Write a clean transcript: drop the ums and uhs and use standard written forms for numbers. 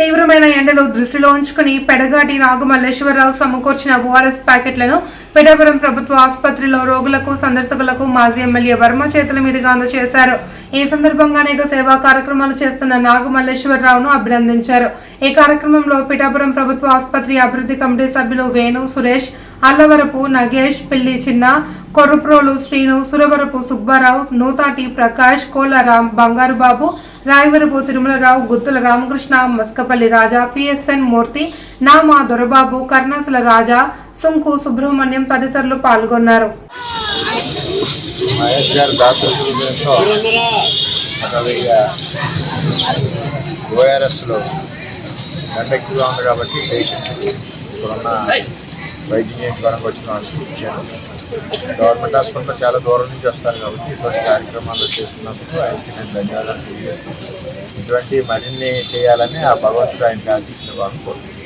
తీవ్రమైన ఎండలు దృష్టిలో ఉంచుకుని పెడగాటి నాగమల్లేశ్వరరావు సమకూర్చిన ఓఆర్ఎస్ ప్యాకెట్లను పిఠాపురం ప్రభుత్వ ఆసుపత్రిలో రోగులకు సందర్శకులకు మాజీ ఎమ్మెల్యే వర్మ చేతుల మీదుగా అందజేశారు. ఈ సందర్భంగా అనేక సేవా కార్యక్రమాలు చేస్తున్న నాగమల్లేశ్వరరావును అభినందించారు. ఈ కార్యక్రమంలో పిఠాపురం ప్రభుత్వ ఆసుపత్రి అభివృద్ధి కమిటీ సభ్యులు వేణు సురేష్, అల్లవరపు నగేష్, పిల్లి చిన్న, కొర్రప్రోలు శ్రీను, సురవరపు సుబ్బారావు, నూతాటి ప్రకాష్, కోల బంగారుబాబు, రాయవరపు తిరుమలరావు, గుత్తుల రామకృష్ణ, మస్కపల్లి రాజా, పిఎస్ఎన్ మూర్తి, నామా దొరబాబు, కర్ణాసుల రాజా, సుంకు సుబ్రహ్మణ్యం తదితరులు పాల్గొన్నారు. వైద్యం చేయించుకోవడానికి వచ్చిన వాళ్ళకి ఇచ్చాను. గవర్నమెంట్ హాస్పిటల్లో చాలా దూరం నుంచి వస్తారు కాబట్టి ఇటువంటి కార్యక్రమాలు చేస్తున్నందుకు ఆయనకి నేను ధన్యవాదాలు తెలియజేస్తున్నాను. ఇటువంటి మరిన్ని చేయాలని ఆ భగవంతుడు ఆయనకి ఆశీస్సులు కోరుకుంటున్నాను.